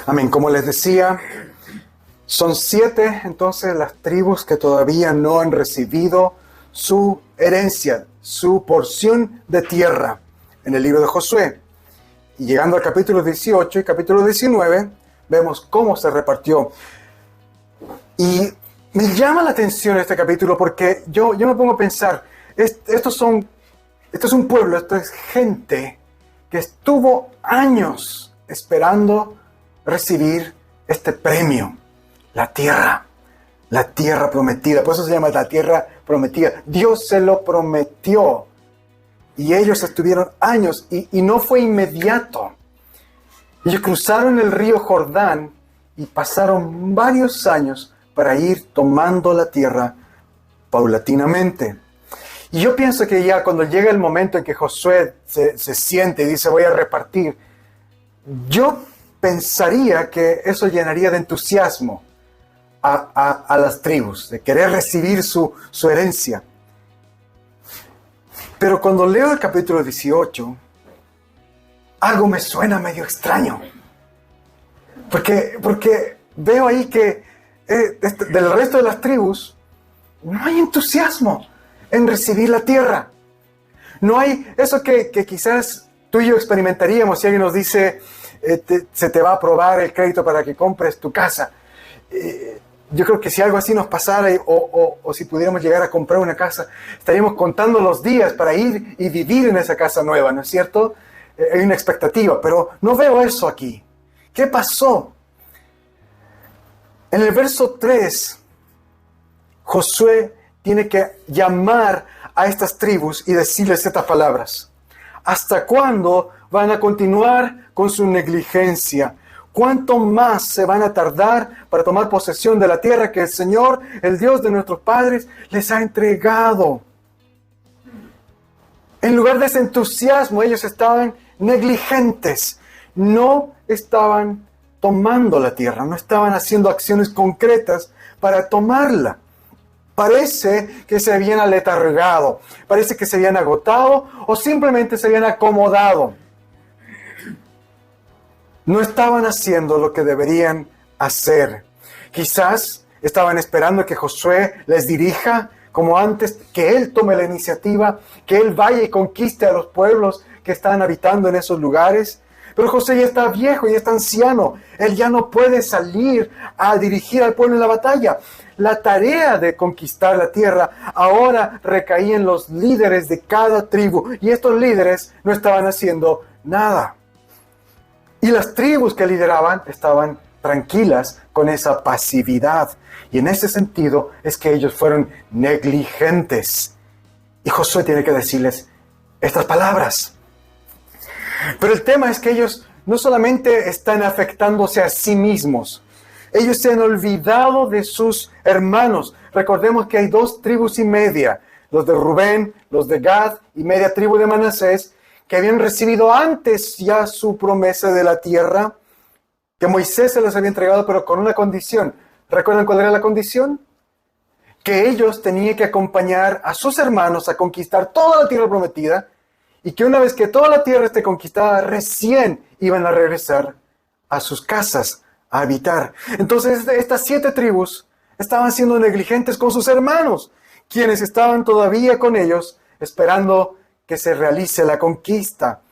Amén. Como les decía, son 7 entonces las tribus que todavía no han recibido su herencia, su porción de tierra en el libro de Josué. Y llegando al capítulo 18 y capítulo 19, vemos cómo se repartió. Y me llama la atención este capítulo porque yo me pongo a pensar, esto es un pueblo, esto es gente que estuvo años esperando recibir este premio, la tierra prometida. Por eso se llama la tierra prometida. Dios se lo prometió y ellos estuvieron años y no fue inmediato. Ellos cruzaron el río Jordán y pasaron varios años para ir tomando la tierra paulatinamente. Y yo pienso que ya cuando llega el momento en que Josué se siente y dice voy a repartir, yo pensaría que eso llenaría de entusiasmo a las tribus, de querer recibir su herencia. Pero cuando leo el capítulo 18, algo me suena medio extraño. Porque veo ahí que del resto de las tribus no hay entusiasmo en recibir la tierra. No hay eso que quizás tú y yo experimentaríamos si alguien nos dice se te va a aprobar el crédito para que compres tu casa. Yo creo que si algo así nos pasara o si pudiéramos llegar a comprar una casa, estaríamos contando los días para ir y vivir en esa casa nueva, ¿no es cierto? Hay una expectativa, pero no veo eso aquí. ¿Qué pasó? En el verso 3, Josué tiene que llamar a estas tribus y decirles estas palabras. ¿Hasta cuándo van a continuar con su negligencia? ¿Cuánto más se van a tardar para tomar posesión de la tierra que el Señor, el Dios de nuestros padres, les ha entregado? En lugar de ese entusiasmo, ellos estaban negligentes. No estaban tomando la tierra, no estaban haciendo acciones concretas para tomarla. Parece que se habían aletargado, parece que se habían agotado o simplemente se habían acomodado. No estaban haciendo lo que deberían hacer. Quizás estaban esperando que Josué les dirija como antes, que él tome la iniciativa, que él vaya y conquiste a los pueblos que están habitando en esos lugares. Pero Josué ya está viejo, ya está anciano. Él ya no puede salir a dirigir al pueblo en la batalla. La tarea de conquistar la tierra ahora recaía en los líderes de cada tribu. Y estos líderes no estaban haciendo nada. Y las tribus que lideraban estaban tranquilas con esa pasividad. Y en ese sentido es que ellos fueron negligentes. Y Josué tiene que decirles estas palabras. Pero el tema es que ellos no solamente están afectándose a sí mismos, ellos se han olvidado de sus hermanos. Recordemos que hay 2 tribus y media, los de Rubén, los de Gad y media tribu de Manasés, que habían recibido antes ya su promesa de la tierra, que Moisés se les había entregado, pero con una condición. ¿Recuerdan cuál era la condición? Que ellos tenían que acompañar a sus hermanos a conquistar toda la tierra prometida, y que una vez que toda la tierra esté conquistada, recién iban a regresar a sus casas a habitar. Entonces estas 7 tribus estaban siendo negligentes con sus hermanos, quienes estaban todavía con ellos esperando que se realice la conquista.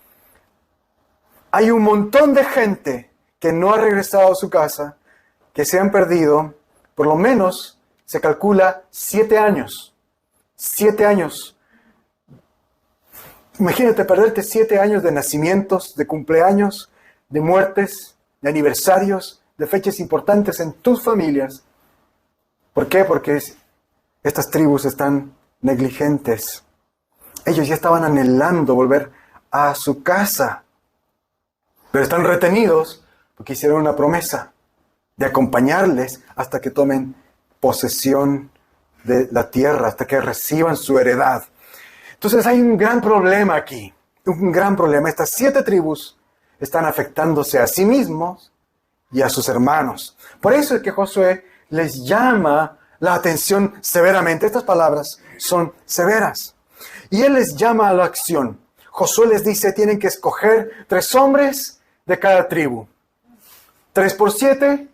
Hay un montón de gente que no ha regresado a su casa, que se han perdido, por lo menos se calcula 7 años. 7 años. Imagínate perderte 7 años de nacimientos, de cumpleaños, de muertes, de aniversarios, de fechas importantes en tus familias. ¿Por qué? Porque estas tribus están negligentes. Ellos ya estaban anhelando volver a su casa, pero están retenidos porque hicieron una promesa de acompañarles hasta que tomen posesión de la tierra, hasta que reciban su heredad. Entonces hay un gran problema aquí, un gran problema. Estas 7 tribus están afectándose a sí mismos y a sus hermanos. Por eso es que Josué les llama la atención severamente. Estas palabras son severas. Y él les llama a la acción. Josué les dice, tienen que escoger 3 hombres de cada tribu. 3 por 7.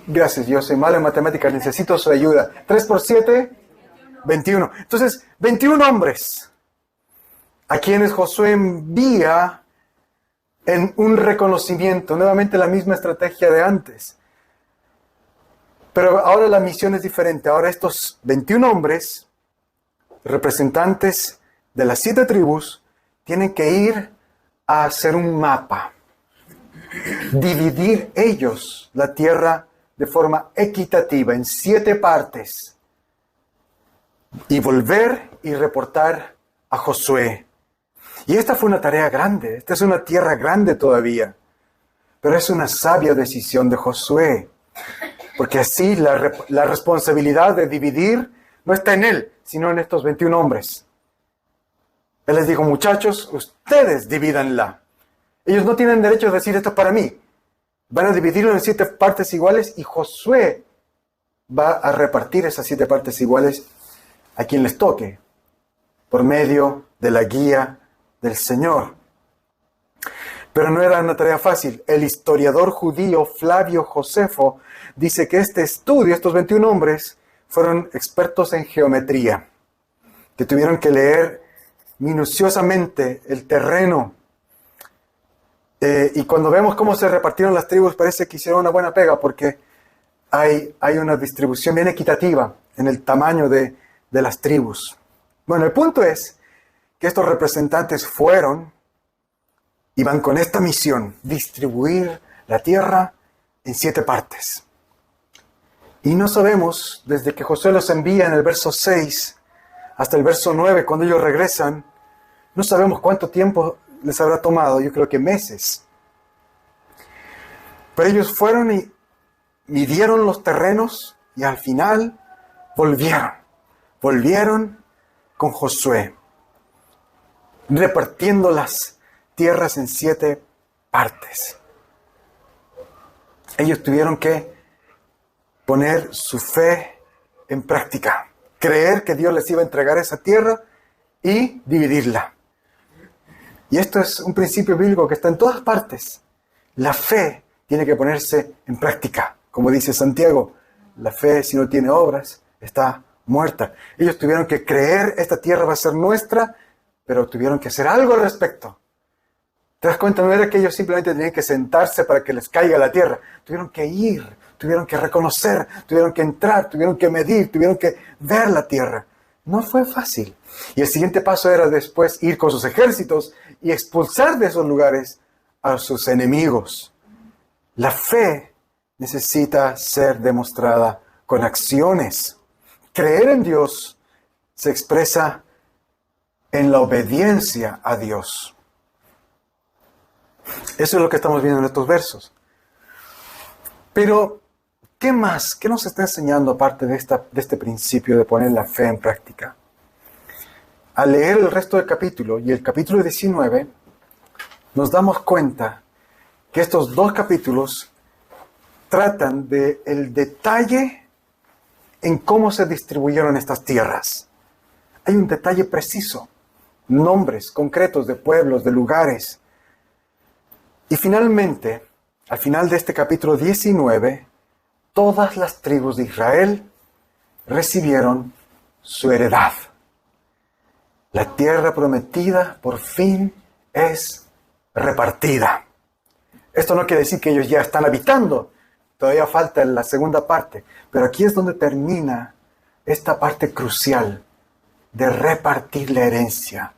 Gracias, yo soy malo en matemáticas, necesito su ayuda. 3 por 7, 21. Entonces, 21 hombres a quienes Josué envía en un reconocimiento, nuevamente la misma estrategia de antes. Pero ahora la misión es diferente. Ahora estos 21 hombres, representantes de las 7 tribus, tienen que ir a hacer un mapa. Dividir ellos la tierra de forma equitativa en 7 partes. Y volver y reportar a Josué. Y esta fue una tarea grande. Esta es una tierra grande todavía. Pero es una sabia decisión de Josué. Porque así la responsabilidad de dividir no está en él, sino en estos 21 hombres. Él les dijo, muchachos, ustedes divídanla. Ellos no tienen derecho a decir esto para mí. Van a dividirlo en 7 partes iguales y Josué va a repartir esas 7 partes iguales a quien les toque, por medio de la guía del Señor. Pero no era una tarea fácil. El historiador judío Flavio Josefo dice que este estudio, estos 21 hombres, fueron expertos en geometría, que tuvieron que leer minuciosamente el terreno. Y cuando vemos cómo se repartieron las tribus, parece que hicieron una buena pega, porque hay una distribución bien equitativa en el tamaño de las tribus. Bueno, el punto es que estos representantes fueron y van con esta misión, distribuir la tierra en 7 partes. Y no sabemos, desde que Josué los envía en el verso 6 hasta el verso 9, cuando ellos regresan, no sabemos cuánto tiempo les habrá tomado, yo creo que meses. Pero ellos fueron y midieron los terrenos y al final volvieron con Josué, repartiendo las tierras en 7 partes. Ellos tuvieron que poner su fe en práctica, creer que Dios les iba a entregar esa tierra y dividirla. Y esto es un principio bíblico que está en todas partes. La fe tiene que ponerse en práctica. Como dice Santiago, la fe si no tiene obras está muerta. Ellos tuvieron que creer, esta tierra va a ser nuestra, pero tuvieron que hacer algo al respecto. ¿Te das cuenta? No era que ellos simplemente tenían que sentarse para que les caiga la tierra. Tuvieron que ir, tuvieron que reconocer, tuvieron que entrar, tuvieron que medir, tuvieron que ver la tierra. No fue fácil. Y el siguiente paso era después ir con sus ejércitos y expulsar de esos lugares a sus enemigos. La fe necesita ser demostrada con acciones. Creer en Dios se expresa en la obediencia a Dios. Eso es lo que estamos viendo en estos versos. Pero, ¿qué más? ¿Qué nos está enseñando aparte de este principio de poner la fe en práctica? Al leer el resto del capítulo y el capítulo 19, nos damos cuenta que estos 2 capítulos tratan del detalle en cómo se distribuyeron estas tierras. Hay un detalle preciso, nombres concretos de pueblos, de lugares. Y finalmente, al final de este capítulo 19, todas las tribus de Israel recibieron su heredad. La tierra prometida por fin es repartida. Esto no quiere decir que ellos ya están habitando. Todavía falta la segunda parte. Pero aquí es donde termina esta parte crucial de repartir la herencia.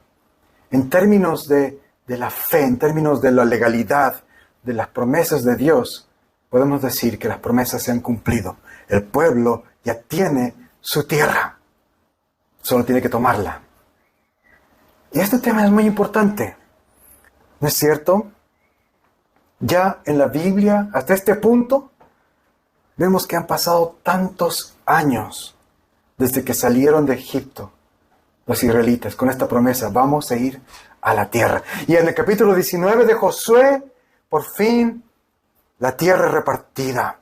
En términos de la fe, en términos de la legalidad, de las promesas de Dios, podemos decir que las promesas se han cumplido. El pueblo ya tiene su tierra. Solo tiene que tomarla. Y este tema es muy importante. ¿No es cierto? Ya en la Biblia, hasta este punto, vemos que han pasado tantos años desde que salieron de Egipto los israelitas con esta promesa, vamos a ir a la tierra. Y en el capítulo 19 de Josué, por fin, la tierra es repartida.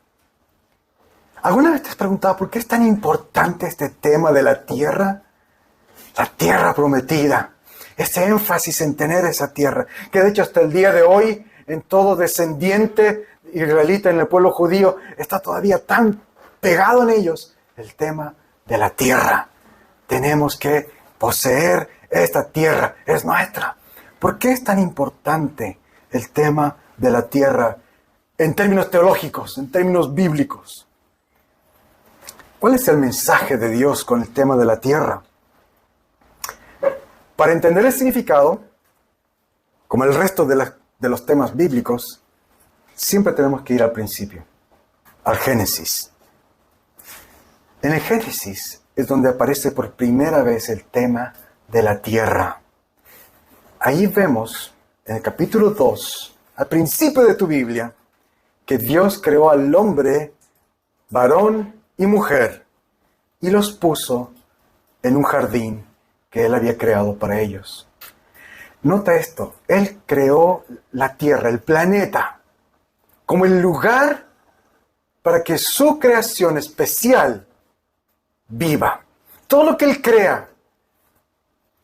¿Alguna vez te has preguntado por qué es tan importante este tema de la tierra? La tierra prometida. Ese énfasis en tener esa tierra, que de hecho hasta el día de hoy, en todo descendiente israelita, en el pueblo judío, está todavía tan pegado en ellos el tema de la tierra. Tenemos que poseer esta tierra, es nuestra. ¿Por qué es tan importante el tema de la tierra en términos teológicos, en términos bíblicos? ¿Cuál es el mensaje de Dios con el tema de la tierra? Para entender el significado, como el resto de los temas bíblicos, siempre tenemos que ir al principio, al Génesis. En el Génesis es donde aparece por primera vez el tema de la tierra. Ahí vemos, en el capítulo 2, al principio de tu Biblia, que Dios creó al hombre, varón y mujer, y los puso en un jardín que Él había creado para ellos. Nota esto, Él creó la tierra, el planeta, como el lugar para que su creación especial viva. Todo lo que Él crea,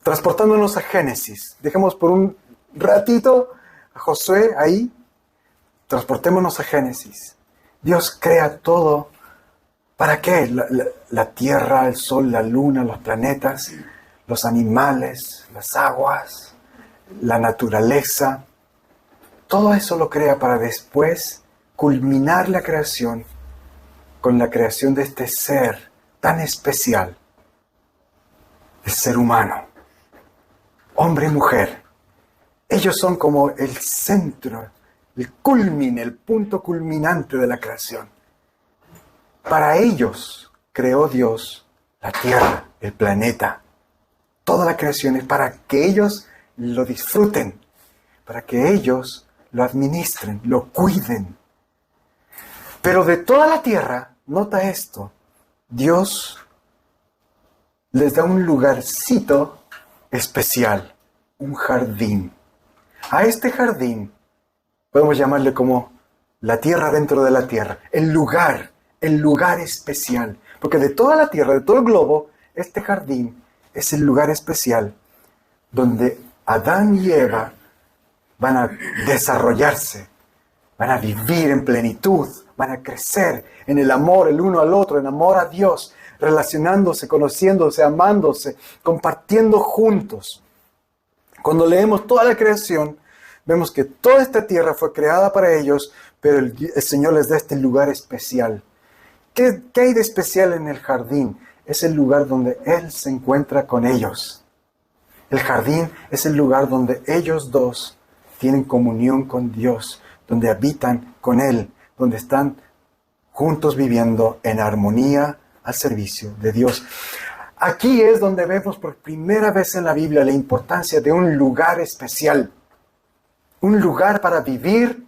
transportándonos a Génesis. Dejemos por un ratito a Josué ahí. Transportémonos a Génesis. Dios crea todo. ¿Para qué? La tierra, el sol, la luna, los planetas, los animales, las aguas, la naturaleza. Todo eso lo crea para después culminar la creación con la creación de este ser tan especial, el ser humano. Hombre y mujer, ellos son como el centro, el culmine, el punto culminante de la creación. Para ellos creó Dios la tierra, el planeta. Toda la creación es para que ellos lo disfruten, para que ellos lo administren, lo cuiden. Pero de toda la tierra, nota esto, Dios les da un lugarcito especial, un jardín. A este jardín podemos llamarle como la tierra dentro de la tierra, el lugar especial. Porque de toda la tierra, de todo el globo, este jardín es el lugar especial donde Adán y Eva van a desarrollarse, van a vivir en plenitud, van a crecer en el amor el uno al otro, en amor a Dios, relacionándose, conociéndose, amándose, compartiendo juntos. Cuando leemos toda la creación, vemos que toda esta tierra fue creada para ellos, pero el Señor les da este lugar especial. ¿Qué hay de especial en el jardín? Es el lugar donde Él se encuentra con ellos. El jardín es el lugar donde ellos dos tienen comunión con Dios, donde habitan con Él, donde están juntos viviendo en armonía al servicio de Dios. Aquí es donde vemos por primera vez en la Biblia la importancia de un lugar especial. Un lugar para vivir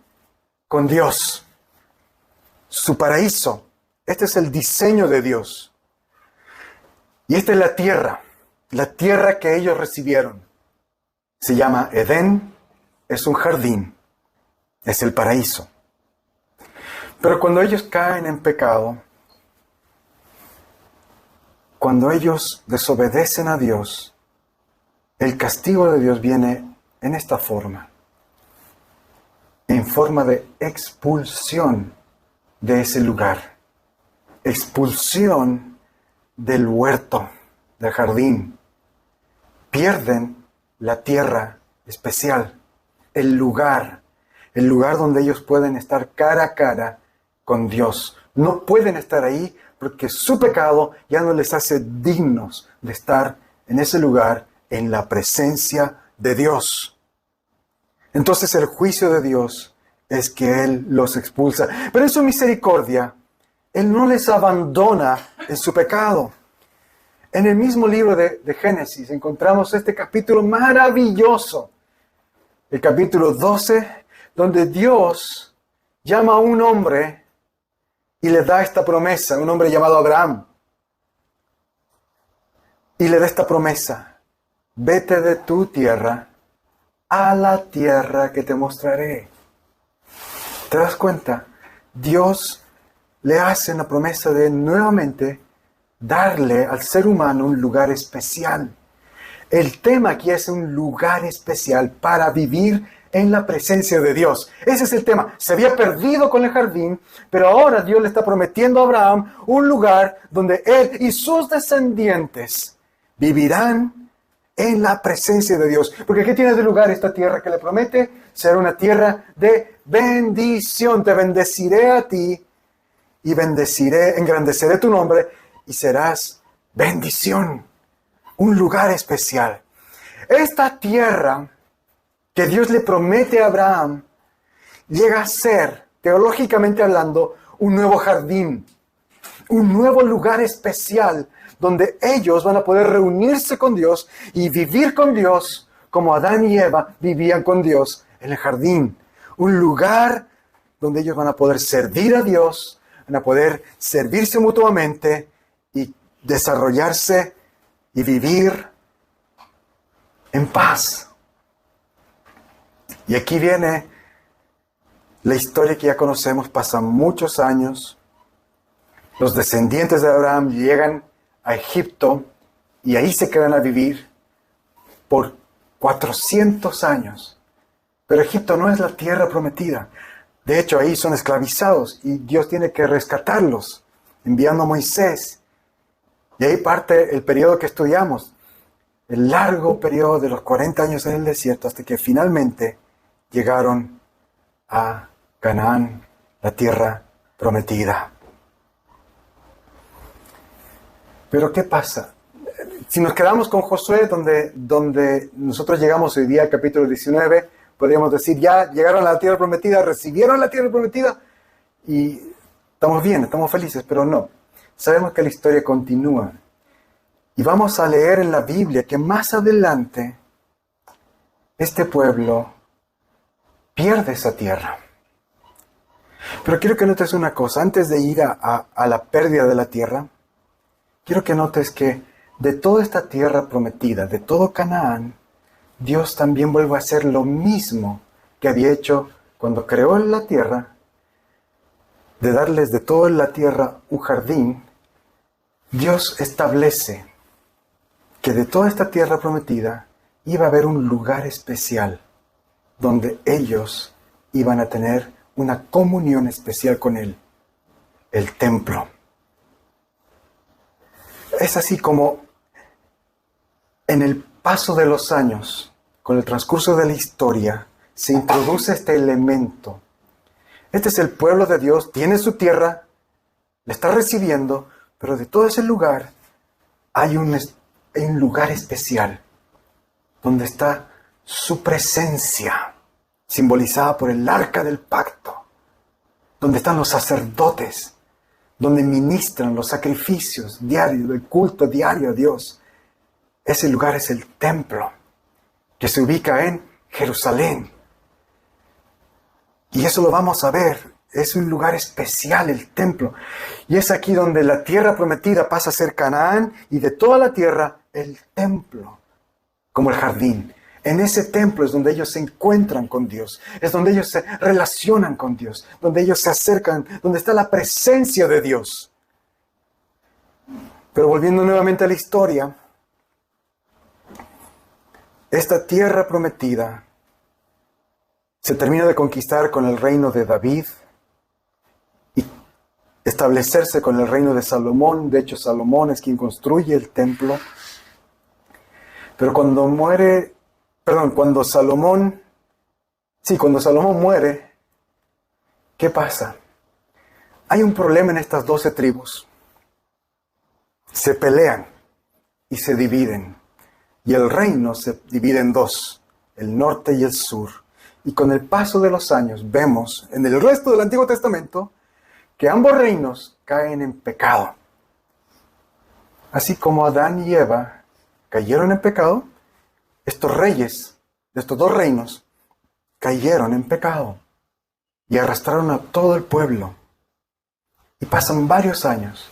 con Dios. Su paraíso. Este es el diseño de Dios. Y esta es la tierra que ellos recibieron. Se llama Edén, es un jardín, es el paraíso. Pero cuando ellos caen en pecado, cuando ellos desobedecen a Dios, el castigo de Dios viene en esta forma, en forma de expulsión de ese lugar. Expulsión del huerto, del jardín. Pierden la tierra especial, el lugar donde ellos pueden estar cara a cara con Dios. No pueden estar ahí porque su pecado ya no les hace dignos de estar en ese lugar, en la presencia de Dios. Entonces el juicio de Dios es que Él los expulsa. Pero en su misericordia, Él no les abandona en su pecado. En el mismo libro de Génesis encontramos este capítulo maravilloso, el capítulo 12, donde Dios llama a un hombre y le da esta promesa, un hombre llamado Abraham. Y le da esta promesa: vete de tu tierra a la tierra que te mostraré. ¿Te das cuenta? Dios le hace una promesa de nuevamente darle al ser humano un lugar especial. El tema aquí es un lugar especial para vivir en la presencia de Dios. Ese es el tema. Se había perdido con el jardín, pero ahora Dios le está prometiendo a Abraham un lugar donde él y sus descendientes vivirán en la presencia de Dios. Porque ¿qué tiene de lugar esta tierra que le promete? Será una tierra de bendición. Te bendeciré a ti y engrandeceré tu nombre y serás bendición. Un lugar especial. Esta tierra que Dios le promete a Abraham llega a ser, teológicamente hablando, un nuevo jardín, un nuevo lugar especial donde ellos van a poder reunirse con Dios y vivir con Dios como Adán y Eva vivían con Dios en el jardín. Un lugar donde ellos van a poder servir a Dios, van a poder servirse mutuamente y desarrollarse y vivir en paz. Y aquí viene la historia que ya conocemos. Pasan muchos años. Los descendientes de Abraham llegan a Egipto y ahí se quedan a vivir por 400 años. Pero Egipto no es la tierra prometida. De hecho, ahí son esclavizados y Dios tiene que rescatarlos, enviando a Moisés. Y ahí parte el periodo que estudiamos, el largo periodo de los 40 años en el desierto, hasta que finalmente llegaron a Canaán, la tierra prometida. Pero ¿qué pasa? Si nos quedamos con Josué, donde nosotros llegamos hoy día al capítulo 19, podríamos decir, ya llegaron a la tierra prometida, recibieron la tierra prometida y estamos bien, estamos felices, pero no. Sabemos que la historia continúa. Y vamos a leer en la Biblia que más adelante este pueblo pierde esa tierra. Pero quiero que notes una cosa. Antes de ir a la pérdida de la tierra, quiero que notes que de toda esta tierra prometida, de todo Canaán, Dios también vuelve a hacer lo mismo que había hecho cuando creó la tierra, de darles de toda la tierra un jardín. Dios establece que de toda esta tierra prometida iba a haber un lugar especial donde ellos iban a tener una comunión especial con Él, el templo. Es así como en el paso de los años, con el transcurso de la historia, se introduce este elemento. Este es el pueblo de Dios, tiene su tierra, la está recibiendo, pero de todo ese lugar hay un lugar especial donde está su presencia, simbolizada por el arca del pacto, donde están los sacerdotes, donde ministran los sacrificios diarios, el culto diario a Dios. Ese lugar es el templo, que se ubica en Jerusalén. Y eso lo vamos a ver. Es un lugar especial el templo. Y es aquí donde la tierra prometida pasa a ser Canaán y de toda la tierra el templo, como el jardín. En ese templo es donde ellos se encuentran con Dios, es donde ellos se relacionan con Dios, donde ellos se acercan, donde está la presencia de Dios. Pero volviendo nuevamente a la historia, esta tierra prometida se termina de conquistar con el reino de David y establecerse con el reino de Salomón. De hecho, Salomón es quien construye el templo. Pero cuando Salomón muere, ¿qué pasa? Hay un problema en estas 12 tribus. Se pelean y se dividen. Y el reino se divide en dos, el norte y el sur. Y con el paso de los años vemos en el resto del Antiguo Testamento que ambos reinos caen en pecado. Así como Adán y Eva cayeron en pecado, estos reyes de estos dos reinos cayeron en pecado y arrastraron a todo el pueblo. Y pasan varios años.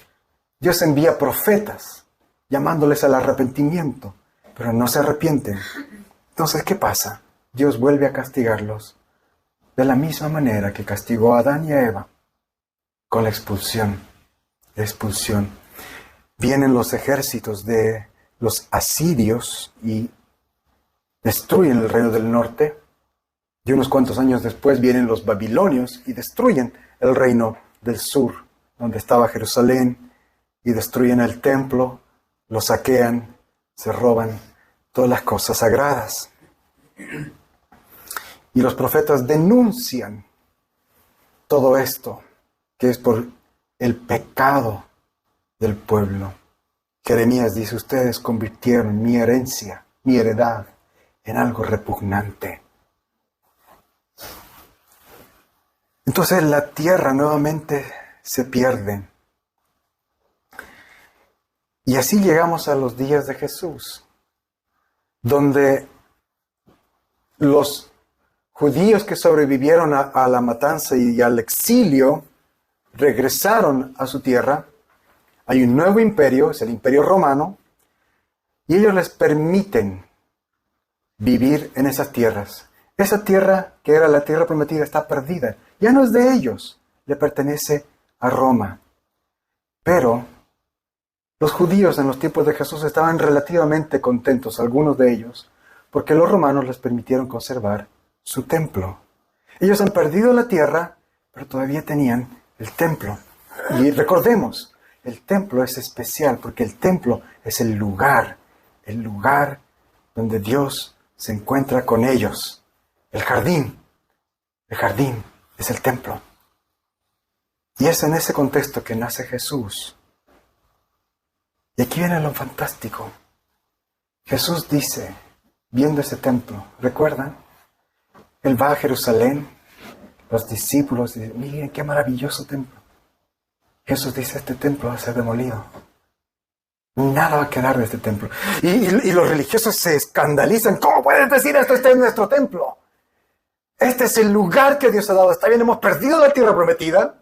Dios envía profetas llamándoles al arrepentimiento, pero no se arrepienten. Entonces, ¿qué pasa? Dios vuelve a castigarlos de la misma manera que castigó a Adán y a Eva, con la expulsión. La expulsión. Vienen los ejércitos de los asirios y destruyen el reino del norte. Y unos cuantos años después vienen los babilonios y destruyen el reino del sur, donde estaba Jerusalén, y destruyen el templo, lo saquean, se roban todas las cosas sagradas. Y los profetas denuncian todo esto, que es por el pecado del pueblo. Jeremías dice, ustedes convirtieron mi herencia, mi heredad, en algo repugnante. Entonces la tierra nuevamente se pierde. Y así llegamos a los días de Jesús, donde los judíos que sobrevivieron a la matanza y al exilio regresaron a su tierra. Hay un nuevo imperio, es el Imperio Romano, y ellos les permiten vivir en esas tierras. Esa tierra, que era la tierra prometida, está perdida. Ya no es de ellos, le pertenece a Roma. Pero los judíos en los tiempos de Jesús estaban relativamente contentos, algunos de ellos, porque los romanos les permitieron conservar su templo. Ellos han perdido la tierra, pero todavía tenían el templo. Y recordemos, el templo es especial porque el templo es el lugar donde Dios se encuentra con ellos. El jardín es el templo. Y es en ese contexto que nace Jesús. Y aquí viene lo fantástico. Jesús dice, viendo ese templo, ¿recuerdan? Él va a Jerusalén, los discípulos dicen, miren qué maravilloso templo. Jesús dice, este templo va a ser demolido. Nada va a quedar de este templo. Y los religiosos se escandalizan. ¿Cómo puedes decir esto? Este es nuestro templo. Este es el lugar que Dios ha dado. Está bien, hemos perdido la tierra prometida.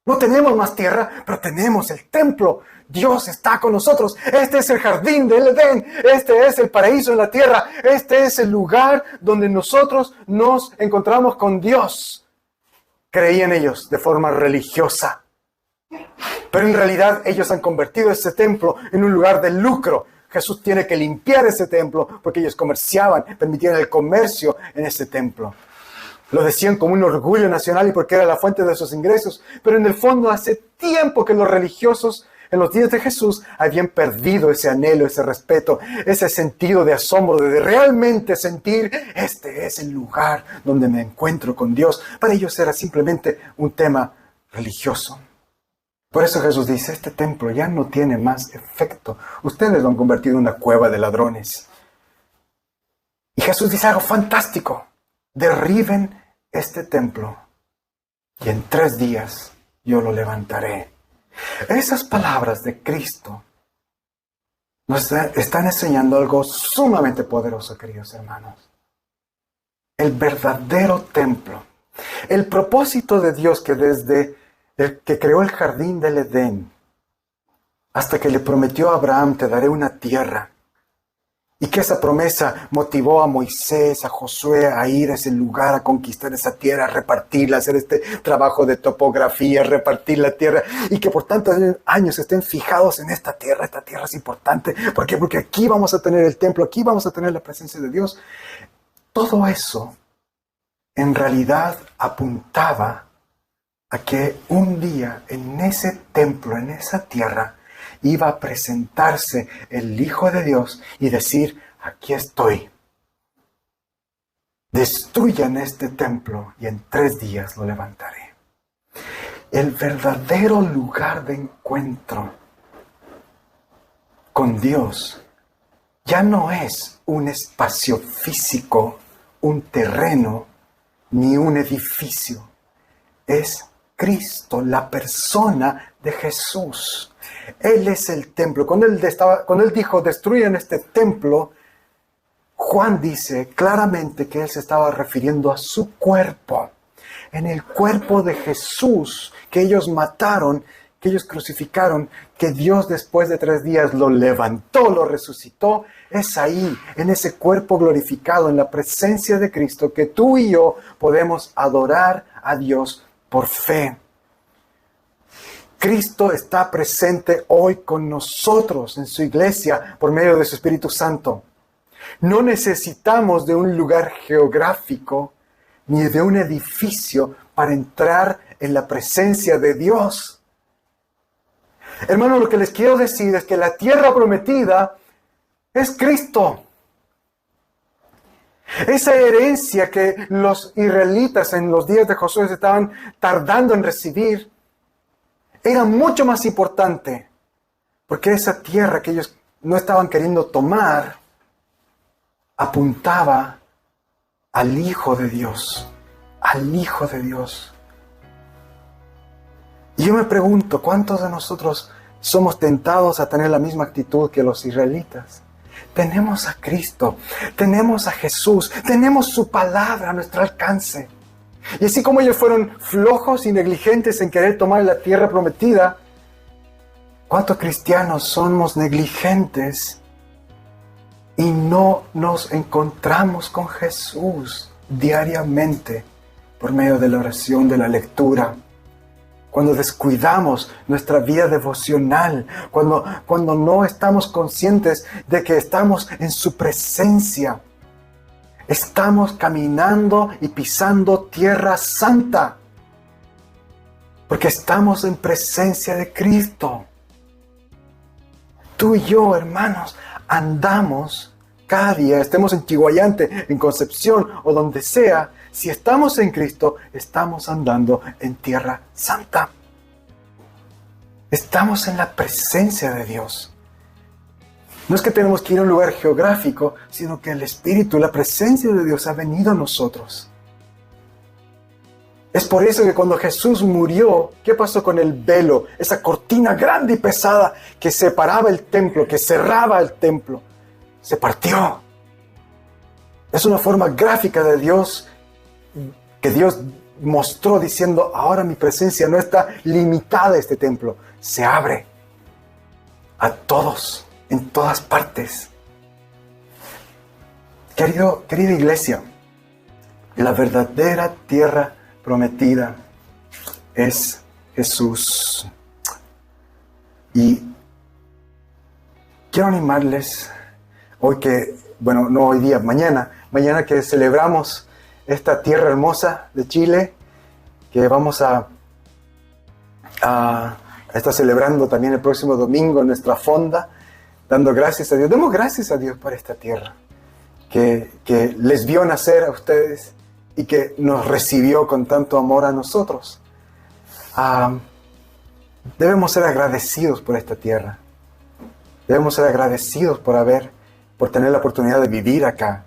No tenemos más tierra, pero tenemos el templo. Dios está con nosotros. Este es el jardín del Edén. Este es el paraíso en la tierra. Este es el lugar donde nosotros nos encontramos con Dios. Creían ellos de forma religiosa. Pero en realidad ellos han convertido ese templo en un lugar de lucro. Jesús tiene que limpiar ese templo porque ellos comerciaban, permitían el comercio en ese templo. Lo decían como un orgullo nacional y porque era la fuente de sus ingresos. Pero en el fondo hace tiempo que los religiosos en los días de Jesús habían perdido ese anhelo, ese respeto, ese sentido de asombro, de realmente sentir, este es el lugar donde me encuentro con Dios. Para ellos era simplemente un tema religioso. Por eso Jesús dice, este templo ya no tiene más efecto. Ustedes lo han convertido en una cueva de ladrones. Y Jesús dice algo fantástico. Derriben este templo y en 3 días yo lo levantaré. Esas palabras de Cristo nos están enseñando algo sumamente poderoso, queridos hermanos. El verdadero templo. El propósito de Dios que desde el que creó el jardín del Edén, hasta que le prometió a Abraham, te daré una tierra, y que esa promesa motivó a Moisés, a Josué, a ir a ese lugar, a conquistar esa tierra, a repartirla, a hacer este trabajo de topografía, repartir la tierra, y que por tantos años estén fijados en esta tierra es importante. ¿Por qué? Porque aquí vamos a tener el templo, aquí vamos a tener la presencia de Dios. Todo eso, en realidad, apuntaba a que un día en ese templo, en esa tierra, iba a presentarse el Hijo de Dios y decir, aquí estoy. Destruyan este templo y en 3 días lo levantaré. El verdadero lugar de encuentro con Dios ya no es un espacio físico, un terreno, ni un edificio. Es Cristo, la persona de Jesús. Él es el templo. Cuando él dijo, destruyan este templo, Juan dice claramente que él se estaba refiriendo a su cuerpo. En el cuerpo de Jesús, que ellos mataron, que ellos crucificaron, que Dios después de 3 días lo levantó, lo resucitó. Es ahí, en ese cuerpo glorificado, en la presencia de Cristo, que tú y yo podemos adorar a Dios por fe. Cristo está presente hoy con nosotros en su iglesia por medio de su Espíritu Santo. No necesitamos de un lugar geográfico ni de un edificio para entrar en la presencia de Dios. Hermanos, lo que les quiero decir es que la tierra prometida es Cristo. Esa herencia que los israelitas en los días de Josué estaban tardando en recibir era mucho más importante, porque esa tierra que ellos no estaban queriendo tomar apuntaba al Hijo de Dios, al Hijo de Dios. Y yo me pregunto, ¿cuántos de nosotros somos tentados a tener la misma actitud que los israelitas? Tenemos a Cristo, tenemos a Jesús, tenemos su palabra a nuestro alcance. Y así como ellos fueron flojos y negligentes en querer tomar la tierra prometida, ¿cuántos cristianos somos negligentes y no nos encontramos con Jesús diariamente por medio de la oración, de la lectura? Cuando descuidamos nuestra vida devocional, cuando no estamos conscientes de que estamos en su presencia, estamos caminando y pisando tierra santa, porque estamos en presencia de Cristo. Tú y yo, hermanos, andamos cada día, estemos en Chiguayante, en Concepción o donde sea. Si estamos en Cristo, estamos andando en tierra santa. Estamos en la presencia de Dios. No es que tenemos que ir a un lugar geográfico, sino que el Espíritu, la presencia de Dios ha venido a nosotros. Es por eso que cuando Jesús murió, ¿qué pasó con el velo? Esa cortina grande y pesada que separaba el templo, que cerraba el templo. Se partió. Es una forma gráfica de Dios que Dios mostró diciendo, ahora mi presencia no está limitada a este templo, se abre a todos, en todas partes. Querida iglesia, la verdadera tierra prometida es Jesús. Y quiero animarles hoy que, bueno, no hoy día, mañana que celebramos esta tierra hermosa de Chile, que vamos a estar celebrando también el próximo domingo en nuestra fonda, dando gracias a Dios. Demos gracias a Dios por esta tierra, que les vio nacer a ustedes y que nos recibió con tanto amor a nosotros. Debemos ser agradecidos por esta tierra. Debemos ser agradecidos por tener la oportunidad de vivir acá.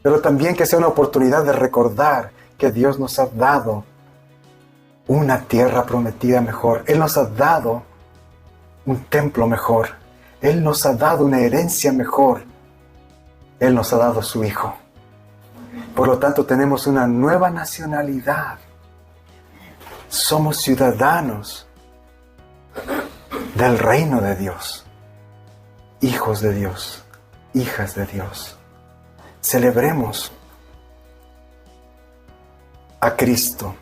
Pero también que sea una oportunidad de recordar que Dios nos ha dado una tierra prometida mejor. Él nos ha dado un templo mejor. Él nos ha dado una herencia mejor. Él nos ha dado a su Hijo. Por lo tanto, tenemos una nueva nacionalidad. Somos ciudadanos del reino de Dios. Hijos de Dios. Hijas de Dios. Celebremos a Cristo,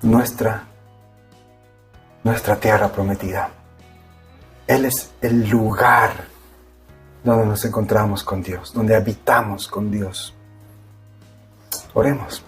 nuestra tierra prometida. Él es el lugar donde nos encontramos con Dios, donde habitamos con Dios. Oremos.